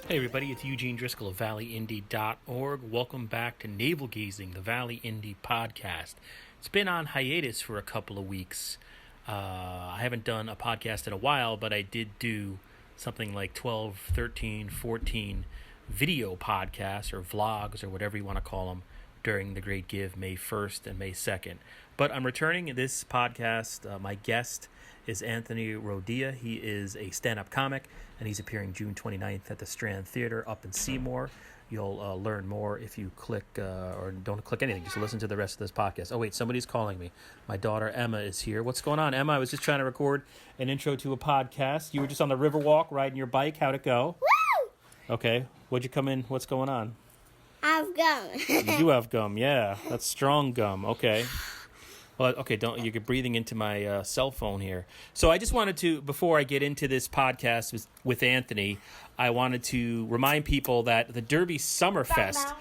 Hey everybody, it's Eugene Driscoll of valleyindy.org. Welcome back to Navel Gazing, the Valley Indy podcast. It's been on hiatus for a couple of weeks. I haven't done a podcast in a while, but I did do something like 12, 13, 14 video podcasts or vlogs or whatever you want to call them during the Great Give, May 1st and May 2nd. But I'm returning this podcast. My guest is Anthony Rodia. He is a stand-up comic, and he's appearing June 29th at the Strand Theater up in Seymour. You'll learn more if you click, or don't click anything. Just listen to the rest of this podcast. Oh, wait, somebody's calling me. My daughter, Emma, is here. What's going on, Emma? I was just trying to record an intro to a podcast. You were just on the Riverwalk riding your bike. How'd it go? Woo! Okay. What'd you come in? What's going on? I have gum. You do have gum, yeah. That's strong gum. Okay. Well, okay, you're breathing into my cell phone here. So I just wanted to, before I get into this podcast with Anthony, I wanted to remind people that the Derby Summerfest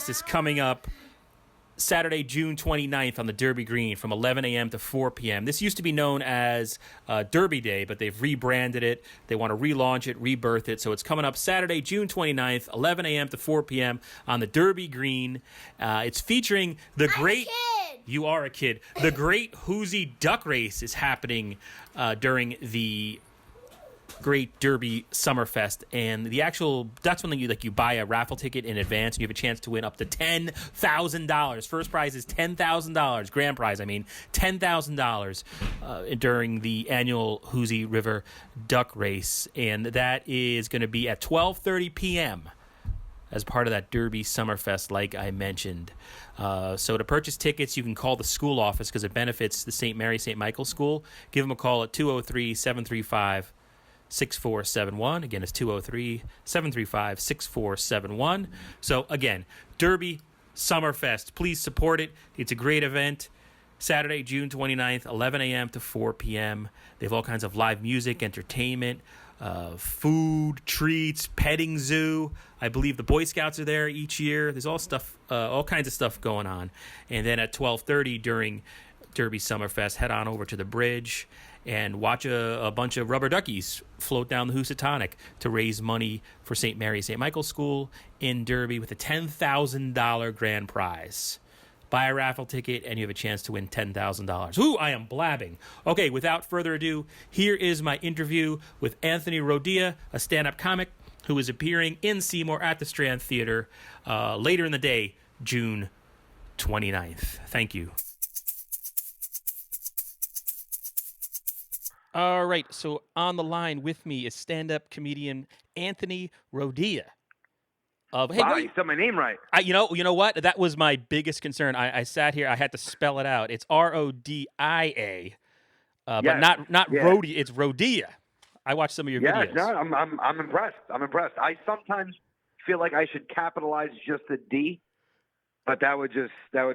is coming up Saturday, June 29th on the Derby Green from 11 a.m. to 4 p.m. This used to be known as Derby Day, but they've rebranded it. They want to relaunch it, rebirth it. So it's coming up Saturday, June 29th, 11 a.m. to 4 p.m. on the Derby Green. It's featuring the great... You are a kid. The Great Whoozy Duck Race is happening during the Great Derby Summerfest, and that's when you buy a raffle ticket in advance and you have a chance to win up to $10,000. First prize is $10,000, grand prize $10,000 during the annual Whoozy River Duck Race, and that is going to be at 12:30 p.m. as part of that Derby Summerfest, like I mentioned. So to purchase tickets, you can call the school office because it benefits the St. Mary St. Michael School. Give them a call at 203-735-6471. Again, it's 203-735-6471. So again, Derby Summerfest. Please support it. It's a great event. Saturday, June 29th, 11 a.m. to 4 p.m. They have all kinds of live music, entertainment, food, treats, petting zoo. I believe the Boy Scouts are there each year. There's all kinds of stuff going on. And then at 12:30 during Derby Summerfest, head on over to the bridge and watch a bunch of rubber duckies float down the Housatonic to raise money for St. Mary St. Michael School in Derby with a $10,000 grand prize. Buy a raffle ticket and you have a chance to win $10,000. Ooh, I am blabbing. Okay, without further ado, here is my interview with Anthony Rodia, a stand-up comic who is appearing in Seymour at the Strand Theater later in the day, June 29th. Thank you. All right, so on the line with me is stand-up comedian Anthony Rodia. Wow, you said my name right. You know what? That was my biggest concern. I sat here. I had to spell it out. It's Rodia, but Yes. not Yeah. Rodia. It's Rodia. I watched some of your videos. No, I'm impressed. I'm impressed. I sometimes feel like I should capitalize just the D, but that would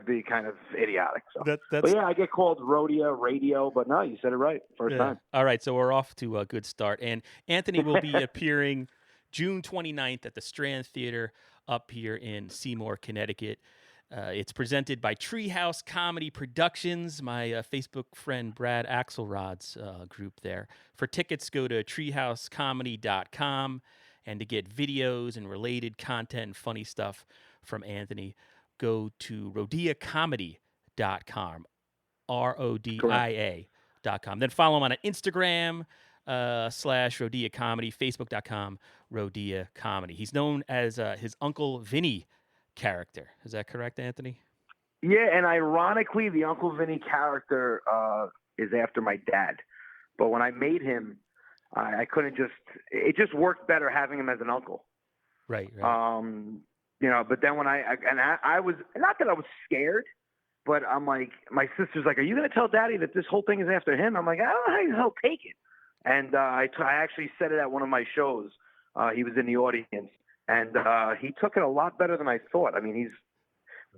be kind of idiotic. So. But yeah, I get called Rodia, radio, but no, you said it right first time. All right, so we're off to a good start. And Anthony will be appearing June 29th at the Strand Theater up here in Seymour, Connecticut. It's presented by Treehouse Comedy Productions, my Facebook friend Brad Axelrod's group there. For tickets, go to treehousecomedy.com, and to get videos and related content and funny stuff from Anthony, go to rodiacomedy.com, RODIA.com. Then follow him on Instagram, /Rodia Comedy, Facebook.com, Rodia Comedy. He's known as his Uncle Vinny character. Is that correct, Anthony? Yeah, and ironically, the Uncle Vinny character is after my dad. But when I made him, I couldn't it just worked better having him as an uncle. Right. But then when I was, not that I was scared, but I'm like, my sister's like, are you going to tell Daddy that this whole thing is after him? I'm like, I don't know how he'll take it. And I actually said it at one of my shows. He was in the audience, and he took it a lot better than I thought. I mean, he's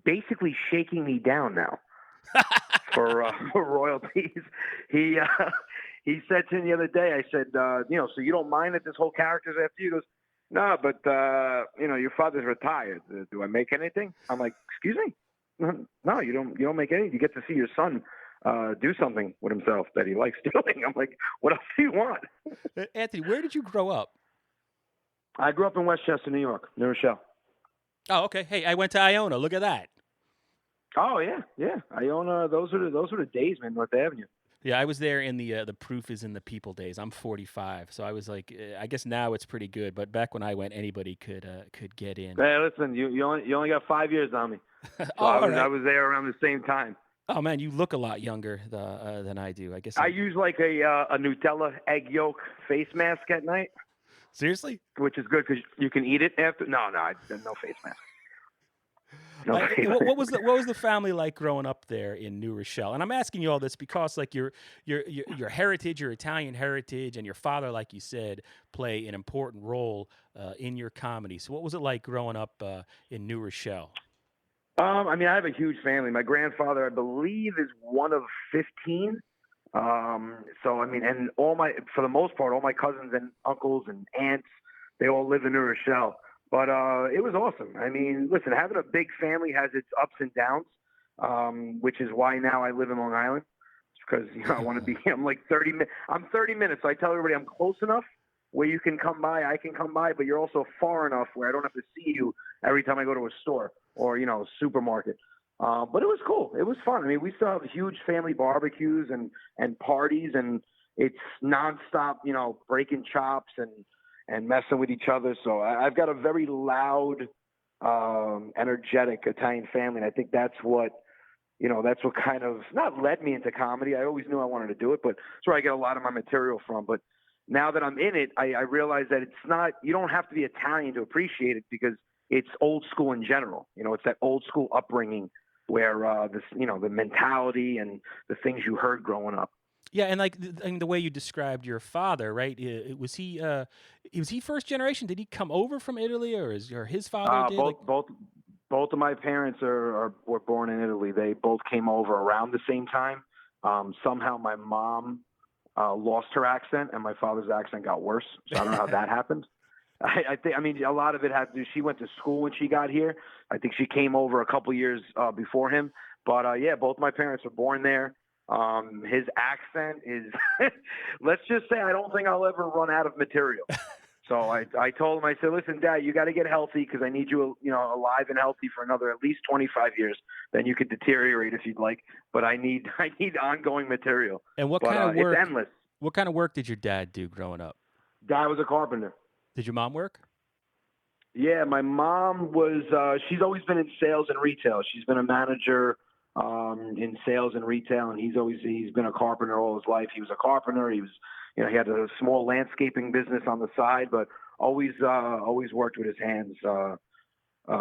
basically shaking me down now for royalties. He said to me the other day, I said, so you don't mind that this whole character's after you? He goes, no, but your father's retired. Do I make anything? I'm like, excuse me? No, you don't make anything. You get to see your son do something with himself that he likes doing. I'm like, what else do you want? Anthony, where did you grow up? I grew up in Westchester, New York, New Rochelle. Oh, okay. Hey, I went to Iona. Look at that. Oh yeah. Iona, those are the days, man. North Avenue. Yeah, I was there in the proof is in the people days. I'm 45, so I was like, I guess now it's pretty good, but back when I went, anybody could get in. Hey, listen, you only got 5 years on me. So All right. I was there around the same time. Oh man, you look a lot younger than I do. I guess I use like a Nutella egg yolk face mask at night. Seriously? Which is good because you can eat it after. No face mask. No face mask. What was the family like growing up there in New Rochelle? And I'm asking you all this because like your heritage, your Italian heritage, and your father, like you said, play an important role in your comedy. So what was it like growing up in New Rochelle? I mean, I have a huge family. My grandfather, I believe, is one of 15. So I mean, and for the most part, all my cousins and uncles and aunts, they all live in New Rochelle. But it was awesome. I mean, listen, having a big family has its ups and downs, which is why now I live in Long Island. Because I want to be. I'm like 30 minutes. I'm 30 minutes. So I tell everybody I'm close enough where you can come by. I can come by, but you're also far enough where I don't have to see you every time I go to a store or supermarket. But it was cool. It was fun. I mean, we still have huge family barbecues and parties, and it's nonstop, breaking chops and messing with each other. So I've got a very loud, energetic Italian family, and I think that's what kind of not led me into comedy. I always knew I wanted to do it, but that's where I get a lot of my material from. But now that I'm in it, I realize that it's not. You don't have to be Italian to appreciate it because it's old school in general. It's that old school upbringing where the mentality and the things you heard growing up. Yeah, and like the way you described your father, right? Was he first generation? Did he come over from Italy, or his father did? Both of my parents were born in Italy. They both came over around the same time. Somehow my mom lost her accent, and my father's accent got worse. So I don't know how that happened. I think, a lot of it had to do. She went to school when she got here. I think she came over a couple years before him. But both my parents were born there. His accent is, let's just say, I don't think I'll ever run out of material. So I told him, I said, listen, Dad, you got to get healthy because I need you, alive and healthy for another at least 25 years. Then you could deteriorate if you'd like. But I need ongoing material. And what kind of work? It's endless. What kind of work did your dad do growing up? Dad was a carpenter. Did your mom work? Yeah, my mom was. She's always been in sales and retail. She's been a manager in sales and retail, and he's been a carpenter all his life. He was a carpenter. He was, he had a small landscaping business on the side, but always worked with his hands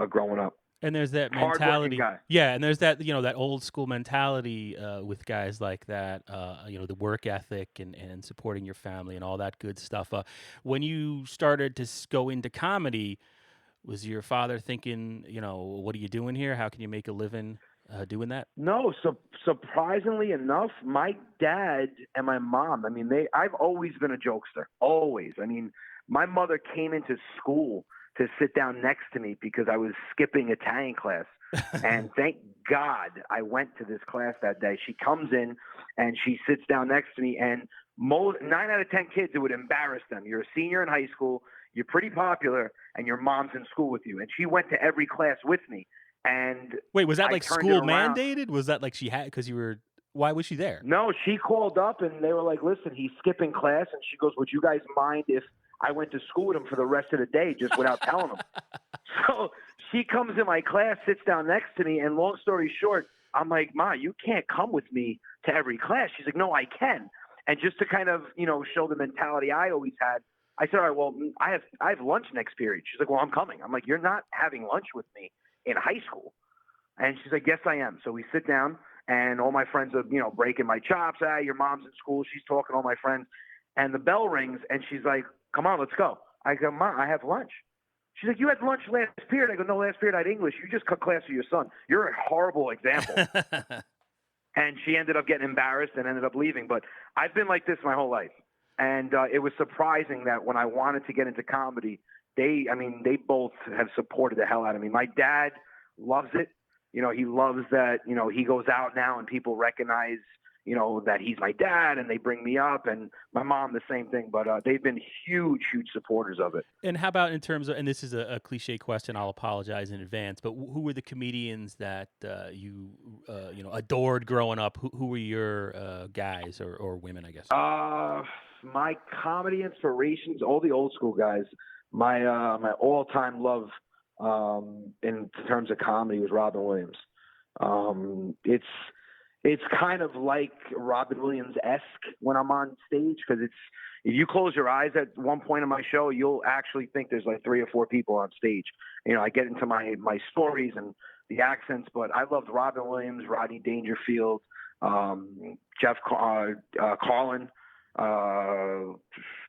growing up. And there's that mentality. Guy. Yeah, and there's that that old school mentality with guys like that. The work ethic and supporting your family and all that good stuff. When you started to go into comedy, was your father thinking, what are you doing here? How can you make a living doing that? No, surprisingly enough, my dad and my mom, I've always been a jokester, always. My mother came into school to sit down next to me because I was skipping Italian class. And thank God I went to this class that day. She comes in and she sits down next to me, and 9 out of 10 kids, it would embarrass them. You're a senior in high school, you're pretty popular, and your mom's in school with you. And she went to every class with me. And wait, was that like school mandated? Was that like she had, because you were, why was she there? No, she called up and they were like, listen, he's skipping class. And she goes, would you guys mind if I went to school with him for the rest of the day just without telling him? So she comes in my class, sits down next to me, and long story short, I'm like, Ma, you can't come with me to every class. She's like, no, I can. And just to kind of, show the mentality I always had, I said, all right, well, I have lunch next period. She's like, well, I'm coming. I'm like, you're not having lunch with me in high school. And she's like, yes, I am. So we sit down, and all my friends are, breaking my chops. Your mom's in school. She's talking to all my friends. And the bell rings, and she's like, come on, let's go. I go, Mom, I have lunch. She's like, you had lunch last period. I go, no, last period I had English. You just cut class with your son. You're a horrible example. And she ended up getting embarrassed and ended up leaving. But I've been like this my whole life. And it was surprising that when I wanted to get into comedy, they both have supported the hell out of me. My dad loves it. He loves that, he goes out now and people recognize that he's my dad, and they bring me up, and my mom the same thing. But they've been huge supporters of it. And how about in terms of, and this is a cliche question, I'll apologize in advance, but who were the comedians that you adored growing up? Who were your guys or women, I guess? My comedy inspirations, all the old school guys. My all-time love in terms of comedy was Robin Williams. It's kind of like Robin Williams-esque when I'm on stage, because if you close your eyes at one point in my show, you'll actually think there's like 3 or 4 people on stage. I get into my stories and the accents, but I loved Robin Williams, Rodney Dangerfield, Jeff Carlin,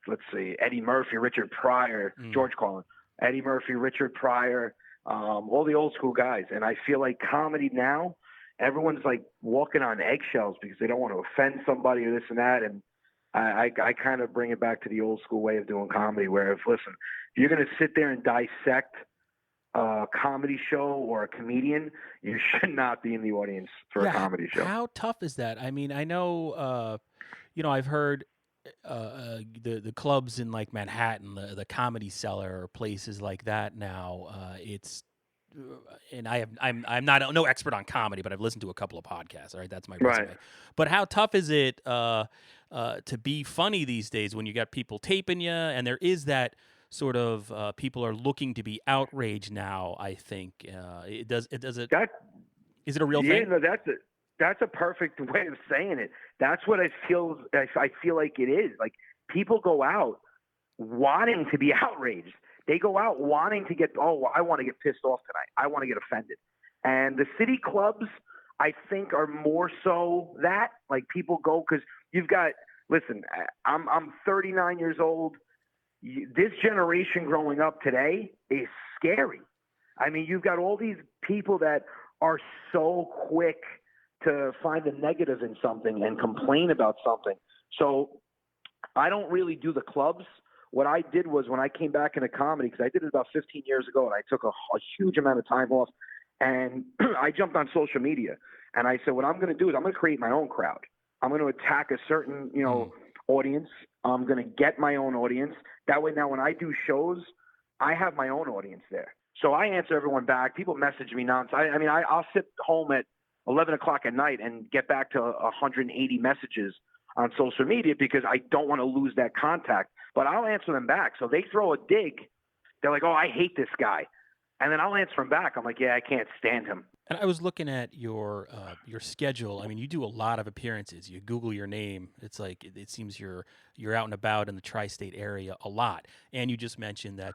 let's see, Eddie Murphy, Richard Pryor, George Carlin, Eddie Murphy, Richard Pryor, all the old school guys. And I feel like comedy now, everyone's like walking on eggshells because they don't want to offend somebody or this and that. And I kind of bring it back to the old school way of doing comedy, where if you're going to sit there and dissect a comedy show or a comedian, you should not be in the audience for a comedy show. How tough is that? I mean, I know, I've heard the clubs in like Manhattan, the Comedy Cellar or places like that now. And I'm not no expert on comedy, but I've listened to a couple of podcasts. All right, that's my resume. Right. But how tough is it to be funny these days when you got people taping you, and there is that sort of people are looking to be outraged now? I think is it a real thing? Yeah, no, that's a perfect way of saying it. That's what I feel like it is. Like, people go out wanting to be outraged. They go out wanting to I want to get pissed off tonight. I want to get offended. And the city clubs, I think, are more so that. Like, people go because I'm 39 years old. This generation growing up today is scary. I mean, you've got all these people that are so quick to find the negative in something and complain about something. So I don't really do the clubs. What I did was, when I came back into comedy, because I did it about 15 years ago, and I took a huge amount of time off, and I jumped on social media, and I said, what I'm going to do is I'm going to create my own crowd. I'm going to attack a certain, audience. I'm going to get my own audience. That way, now when I do shows, I have my own audience there. So I answer everyone back. People message me nonstop. I'll sit home at 11 o'clock at night and get back to 180 messages on social media because I don't want to lose that contact. But I'll answer them back. So they throw a dig. They're like, oh, I hate this guy. And then I'll answer them back. I'm like, yeah, I can't stand him. And I was looking at your schedule. I mean, you do a lot of appearances. You Google your name. It's like it seems you're out and about in the tri-state area a lot. And you just mentioned that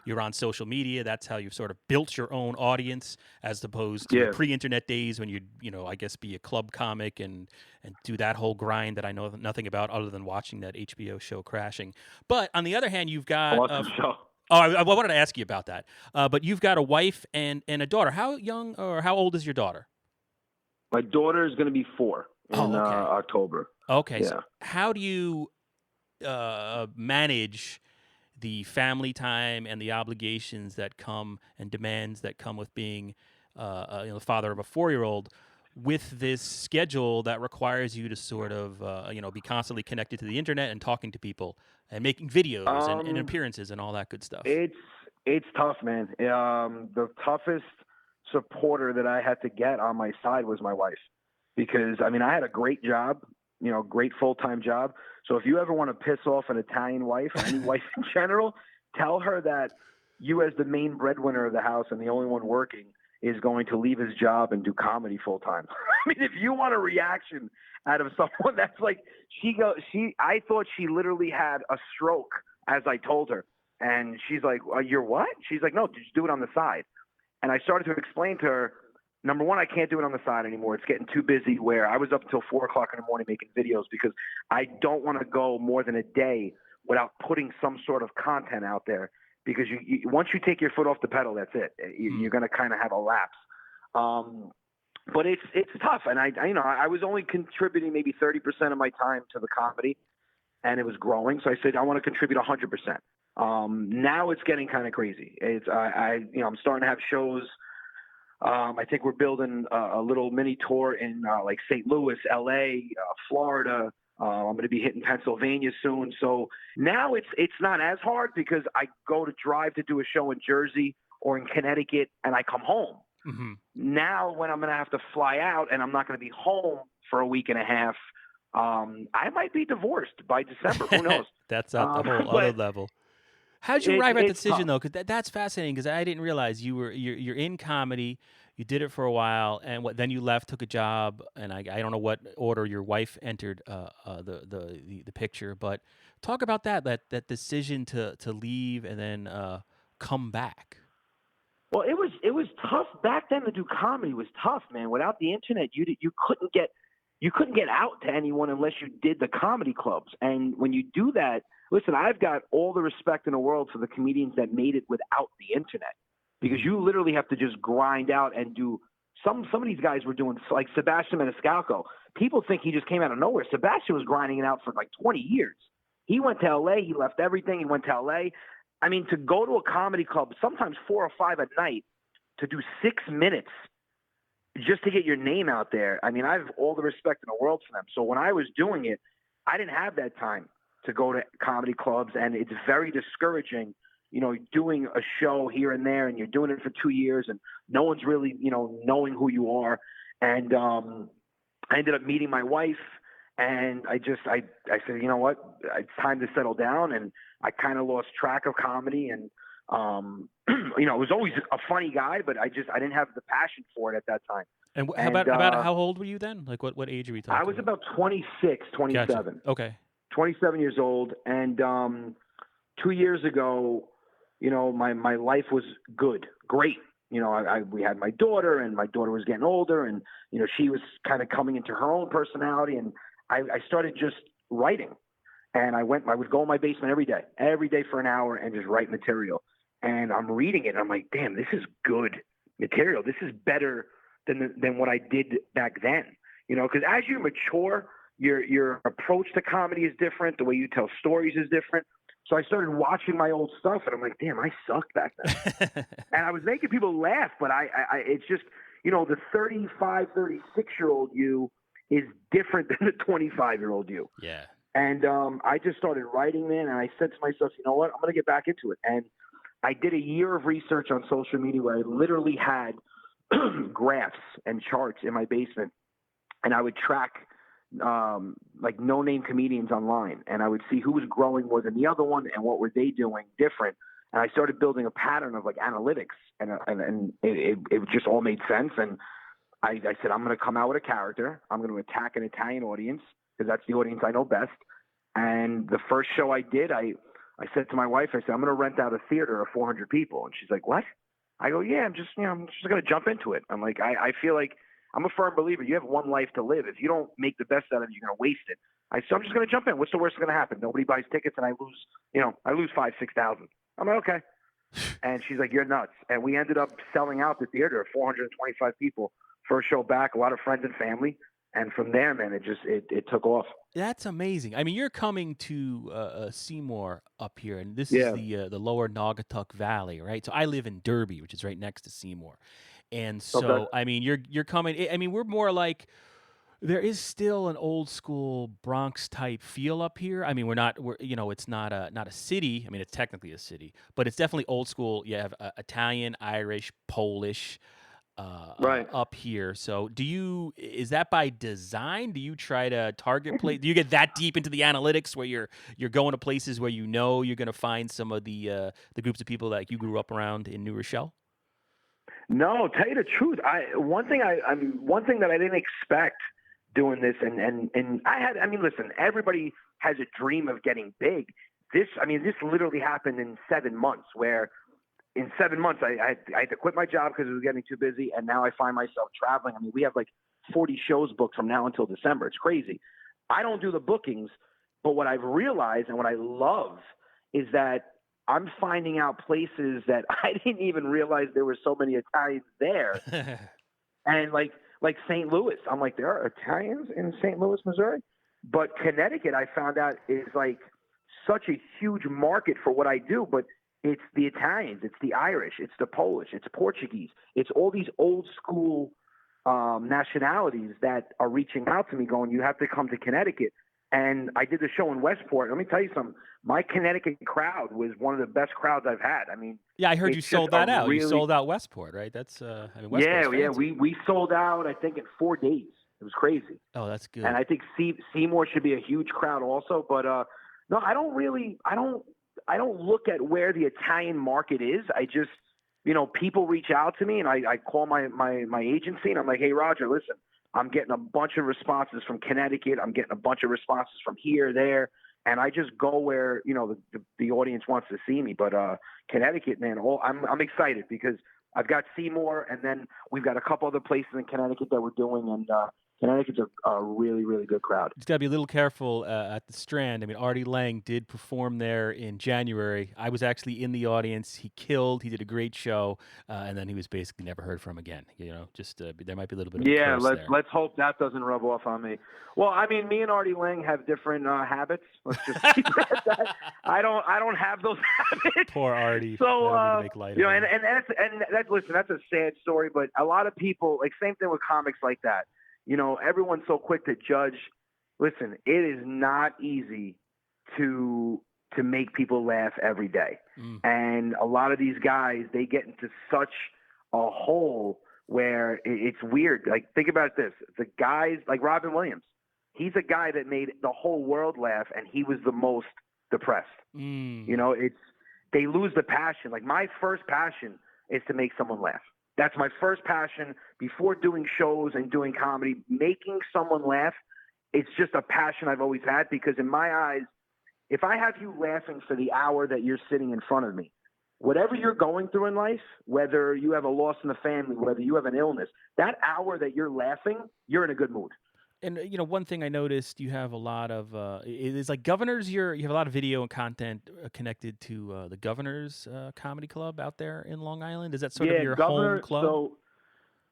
you're on social media. That's how you've sort of built your own audience, as opposed to pre-internet days when you'd I guess be a club comic and do that whole grind that I know nothing about other than watching that HBO show Crashing. But on the other hand, you've got awesome show. Oh, I wanted to ask you about that. But you've got a wife and a daughter. How young or how old is your daughter? My daughter is going to be 4 in October. Okay. Yeah. So how do you manage the family time and the obligations that come and demands that come with being the father of a 4-year-old with this schedule that requires you to sort of be constantly connected to the internet and talking to people and making videos and appearances and all that good stuff? It's tough, man. The toughest supporter that I had to get on my side was my wife, because I had a great job, great full-time job. So if you ever want to piss off an Italian wife or any wife in general, tell her that you, as the main breadwinner of the house and the only one working, is going to leave his job and do comedy full time. If you want a reaction out of someone, that's like, I thought she literally had a stroke as I told her. And she's like, you're what? She's like, no, just do it on the side. And I started to explain to her, number one, I can't do it on the side anymore. It's getting too busy, where I was up until 4 o'clock in the morning making videos, because I don't want to go more than a day without putting some sort of content out there. Because you once you take your foot off the pedal, that's it. You're going to kind of have a lapse. But it's tough. And I was only contributing maybe 30% of my time to the comedy, and it was growing. So I said, I want to contribute 100%. Now it's getting kind of crazy. I'm starting to have shows I think we're building a little mini tour in like St. Louis, L.A., Florida. I'm going to be hitting Pennsylvania soon. So now it's not as hard because I go to drive to do a show in Jersey or in Connecticut, and I come home. Mm-hmm. Now when I'm going to have to fly out and I'm not going to be home for a week and a half, I might be divorced by December. Who knows? That's at the whole other level. How'd you arrive at the decision, though? Because that's fascinating. Because I didn't realize you're in comedy. You did it for a while, and then you left, took a job, and I don't know what order your wife entered the picture. But talk about that decision to leave and then come back. Well, it was tough back then to do comedy. Was tough, man. Without the internet, you couldn't get out to anyone unless you did the comedy clubs. And when you do that, listen, I've got all the respect in the world for the comedians that made it without the internet, because you literally have to just grind out and do. Some of these guys were doing, like Sebastian Maniscalco. People think he just came out of nowhere. Sebastian was grinding it out for like 20 years. He went to L.A. He left everything. He went to L.A. I mean, to go to a comedy club, sometimes 4 or 5 at night, to do 6 minutes just to get your name out there. I mean, I have all the respect in the world for them. So when I was doing it, I didn't have that time to go to comedy clubs, and it's very discouraging, doing a show here and there, and you're doing it for 2 years, and no one's really, knowing who you are. And I ended up meeting my wife, and I said, you know what, it's time to settle down. And I kind of lost track of comedy, and I was always a funny guy, but I didn't have the passion for it at that time. And about how old were you then? Like what age are we talking? I was about 26, 27. Gotcha. Okay. 27 years old. And 2 years ago, my life was good, great. We had my daughter, and my daughter was getting older, and, she was kind of coming into her own personality. And I started just writing. And I would go in my basement every day for an hour and just write material. And I'm reading it, and I'm like, damn, this is good material. This is better than what I did back then. Because as you mature, your approach to comedy is different. The way you tell stories is different. So I started watching my old stuff, and I'm like, damn, I sucked back then. And I was making people laugh, but it's just, the 35, 36-year-old you is different than the 25-year-old you. Yeah. And I just started writing, man, and I said to myself, you know what, I'm going to get back into it. And I did a year of research on social media where I literally had graphs and charts in my basement, and I would track like no-name comedians online, and I would see who was growing more than the other one and what were they doing different. And I started building a pattern of like analytics, and it just all made sense. And I said, I'm going to come out with a character. I'm going to attack an Italian audience, because that's the audience I know best. And the first show I did, I said to my wife, I said, I'm going to rent out a theater of 400 people. And she's like, what? I go, yeah, I'm just going to jump into it. I'm like, I feel like I'm a firm believer. You have one life to live. If you don't make the best out of it, you're going to waste it. So I'm just going to jump in. What's the worst that's going to happen? Nobody buys tickets, and I lose 5,000, 6,000. I'm like, okay. And she's like, you're nuts. And we ended up selling out the theater of 425 people. First show back, a lot of friends and family. And from there, man, it took off. That's amazing. I mean, you're coming to Seymour up here, and this is the lower Naugatuck Valley, right? So I live in Derby, which is right next to Seymour. And so, okay. I mean, you're coming. I mean, we're more like, there is still an old school Bronx type feel up here. I mean, it's not a city. I mean, it's technically a city, but it's definitely old school. You have Italian, Irish, Polish. Right. Up here. So is that by design? Do you try to target place? Do you get that deep into the analytics where you're going to places where you're going to find some of the groups of people that you grew up around in New Rochelle? No, tell you the truth. One thing that I didn't expect doing this, and listen, everybody has a dream of getting big. This literally happened in 7 months, where in 7 months, I had to quit my job because it was getting too busy, and now I find myself traveling. I mean, we have like 40 shows booked from now until December. It's crazy. I don't do the bookings, but what I've realized and what I love is that I'm finding out places that I didn't even realize there were so many Italians there. And like St. Louis, I'm like, there are Italians in St. Louis, Missouri? But Connecticut, I found out, is like such a huge market for what I do, but it's the Italians, it's the Irish, it's the Polish, it's Portuguese, it's all these old school nationalities that are reaching out to me going, you have to come to Connecticut. And I did the show in Westport. Let me tell you something. My Connecticut crowd was one of the best crowds I've had. I mean, Yeah, I heard you sold that out. Really... You sold out Westport, right? That's I mean, yeah. fancy. We sold out. I think in 4 days. It was crazy. Oh, that's good. And I think Seymour should be a huge crowd also. But no, I don't look at where the Italian market is. I just, people reach out to me, and I call my agency, and I'm like, hey, Roger, listen, I'm getting a bunch of responses from Connecticut. I'm getting a bunch of responses from here, there. And I just go where, the audience wants to see me. But Connecticut, man, I'm excited because I've got Seymour, and then we've got a couple other places in Connecticut that we're doing. And Connecticut's a really, really good crowd. Just got to be a little careful at the Strand. I mean, Artie Lange did perform there in January. I was actually in the audience. He killed. He did a great show. And then he was basically never heard from again. Just there might be a little bit of a curse there. Let's hope that doesn't rub off on me. Well, I mean, me and Artie Lange have different habits. Let's just keep that. I don't have those habits. Poor Artie. So, make light and that's a sad story, but a lot of people, like, same thing with comics like that. Everyone's so quick to judge. Listen, it is not easy to make people laugh every day. And a lot of these guys, they get into such a hole where it's weird. Like, think about this. The guys like Robin Williams, he's a guy that made the whole world laugh, and he was the most depressed. They lose the passion. Like, my first passion is to make someone laugh. That's my first passion before doing shows and doing comedy. Making someone laugh, it's just a passion I've always had, because in my eyes, if I have you laughing for the hour that you're sitting in front of me, whatever you're going through in life, whether you have a loss in the family, whether you have an illness, that hour that you're laughing, you're in a good mood. And one thing I noticed, you have a lot of it's like Governors. You have a lot of video and content connected to the Governors Comedy Club out there in Long Island. Is that sort of your home club?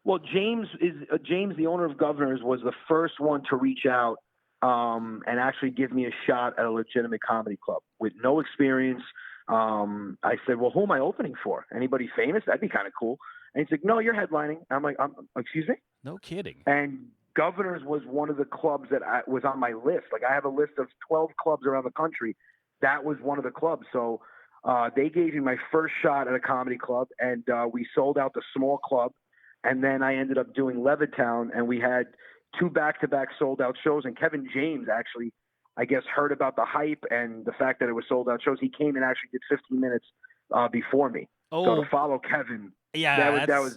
Well, James, the owner of Governors, was the first one to reach out and actually give me a shot at a legitimate comedy club with no experience. I said, well, who am I opening for? Anybody famous? That'd be kind of cool. And he's like, no, you're headlining. I'm like, excuse me? No kidding. And Governors was one of the clubs that was on my list. Like, I have a list of 12 clubs around the country. That was one of the clubs. So they gave me my first shot at a comedy club, and we sold out the small club. And then I ended up doing Levittown, and we had 2 back-to-back sold-out shows. And Kevin James actually, I guess, heard about the hype and the fact that it was sold-out shows. He came and actually did 15 minutes before me. Oh. So to follow Kevin, that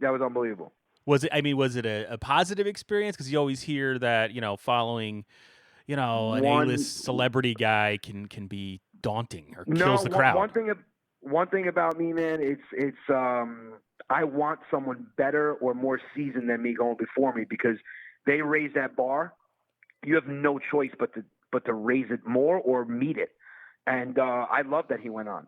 was unbelievable. Was it a positive experience? Because you always hear that, following, an A-list celebrity guy can be daunting or kills the crowd. One thing about me, man, it's I want someone better or more seasoned than me going before me, because they raise that bar. You have no choice but to raise it more or meet it. And I love that he went on.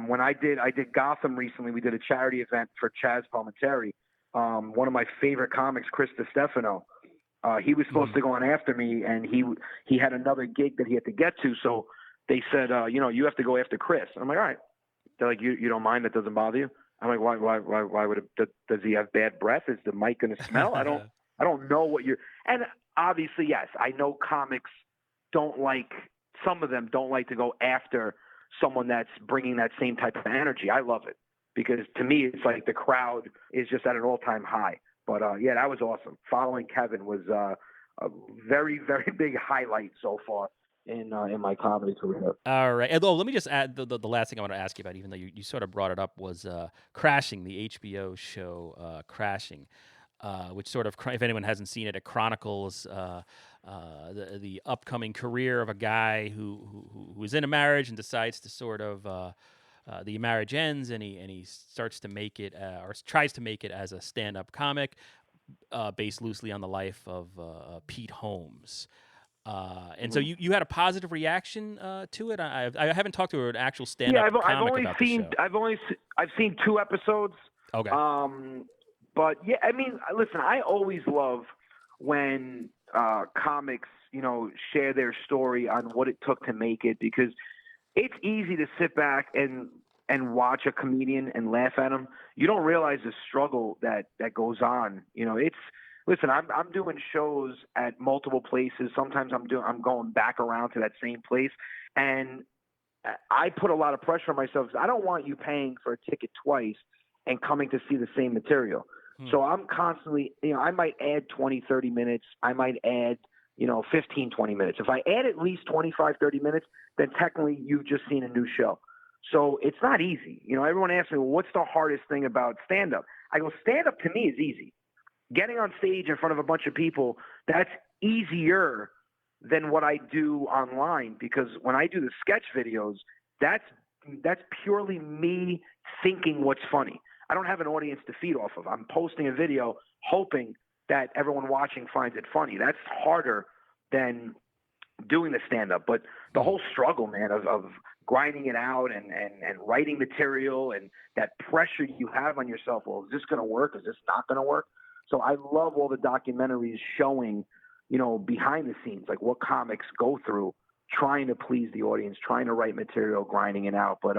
When I did Gotham recently, we did a charity event for Chaz Palminteri. One of my favorite comics, Chris DiStefano, he was supposed to go on after me, and he had another gig that he had to get to. So they said, you have to go after Chris. And I'm like, all right. They're like, you don't mind? That doesn't bother you? I'm like, why would it? Does he have bad breath? Is the mic going to smell? I don't know what you're. And obviously, yes, I know comics some of them don't like to go after someone that's bringing that same type of energy. I love it, because to me, it's like the crowd is just at an all-time high. But that was awesome. Following Kevin was a very, very big highlight so far in my comedy career. All right. Although, let me just add the last thing I want to ask you about, even though you sort of brought it up, was Crashing, the HBO show Crashing, which sort of, if anyone hasn't seen it, it chronicles the upcoming career of a guy who is in a marriage and decides to sort of the marriage ends, and he starts to make it or tries to make it as a stand-up comic, based loosely on the life of Pete Holmes. And so you had a positive reaction to it. I haven't talked to an actual stand-up comic about the show. I've seen 2 episodes. Okay. But yeah, I mean, listen, I always love when comics, share their story on what it took to make it, because it's easy to sit back and watch a comedian and laugh at him. You don't realize the struggle that goes on. You know, listen, I'm doing shows at multiple places. Sometimes I'm going back around to that same place, and I put a lot of pressure on myself. I don't want you paying for a ticket twice and coming to see the same material. So I'm constantly, I might add 20, 30 minutes. I might add, 15, 20 minutes. If I add at least 25, 30 minutes, then technically you've just seen a new show. So it's not easy. Everyone asks me, well, what's the hardest thing about stand-up? I go, stand-up to me is easy. Getting on stage in front of a bunch of people, that's easier than what I do online, because when I do the sketch videos, that's purely me thinking what's funny. I don't have an audience to feed off of. I'm posting a video hoping that everyone watching finds it funny. That's harder than doing the stand-up. But the whole struggle, man, of grinding it out and writing material and that pressure you have on yourself, well, is this going to work? Is this not going to work? So I love all the documentaries showing, behind the scenes, like what comics go through trying to please the audience, trying to write material, grinding it out. But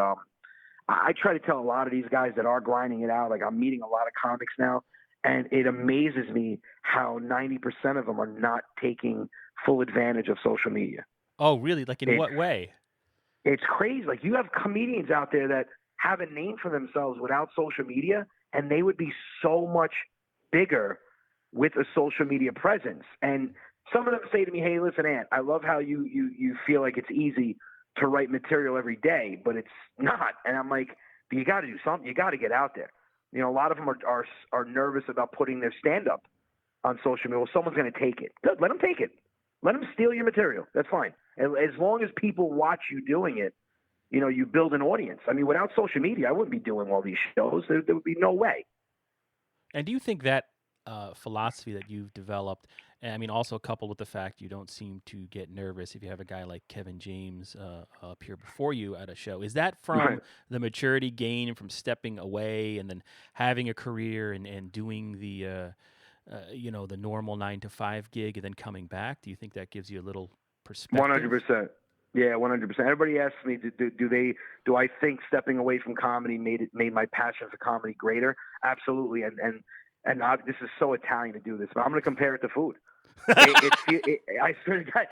I try to tell a lot of these guys that are grinding it out, like I'm meeting a lot of comics now, and it amazes me how 90% of them are not taking full advantage of social media. Oh, really? Like in what way? It's crazy. Like you have comedians out there that have a name for themselves without social media, and they would be so much bigger with a social media presence. And some of them say to me, hey, listen, Ant, I love how you feel like it's easy to write material every day, but it's not. And I'm like, but you got to do something. You got to get out there. A lot of them are nervous about putting their stand-up on social media. Well, someone's going to take it. Good. Let them take it. Let them steal your material. That's fine. As long as people watch you doing it, you build an audience. I mean, without social media, I wouldn't be doing all these shows. There would be no way. And do you think that philosophy that you've developed, I mean, also coupled with the fact you don't seem to get nervous if you have a guy like Kevin James appear before you at a show, is that from the maturity gain from stepping away and then having a career and doing the the normal 9-to-5 gig and then coming back? Do you think that gives you a little perspective? 100%. Yeah, 100%. Everybody asks me, do I think stepping away from comedy made my passion for comedy greater? Absolutely. And this is so Italian to do this, but I'm going to compare it to food. I swear to God,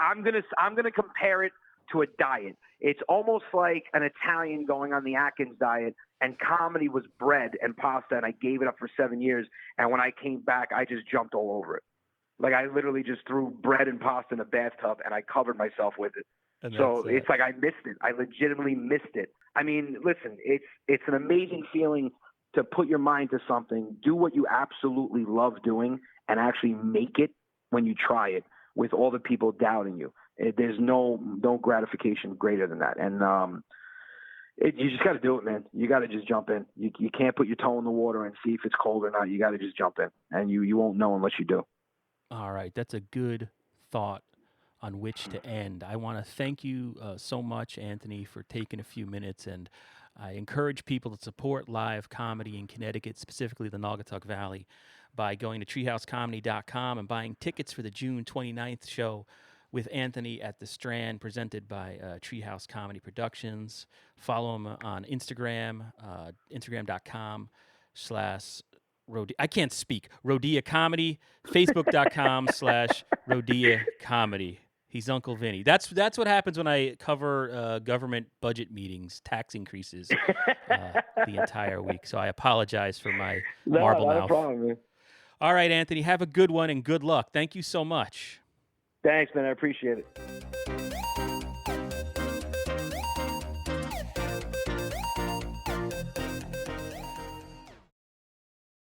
I'm gonna compare it to a diet. It's almost like an Italian going on the Atkins diet, and comedy was bread and pasta, and I gave it up for 7 years. And when I came back, I just jumped all over it. Like I literally just threw bread and pasta in a bathtub, and I covered myself with it. So it's like I missed it. I legitimately missed it. I mean, listen, it's an amazing feeling to put your mind to something, do what you absolutely love doing, and actually make it when you try it with all the people doubting you. There's no gratification greater than that. And you just got to do it, man. You got to just jump in. You can't put your toe in the water and see if it's cold or not. You got to just jump in, and you won't know unless you do. All right. That's a good thought on which to end. I want to thank you so much, Anthony, for taking a few minutes, and I encourage people to support live comedy in Connecticut, specifically the Naugatuck Valley, by going to treehousecomedy.com and buying tickets for the June 29th show with Anthony at the Strand, presented by Treehouse Comedy Productions. Follow him on Instagram, instagram.com/Rodia. I can't speak. Rodia Comedy, facebook.com/Rodia Comedy. He's Uncle Vinny. That's what happens when I cover government budget meetings, tax increases the entire week. So I apologize for my marble mouth. No problem, man. All right, Anthony, have a good one and good luck. Thank you so much. Thanks, man. I appreciate it.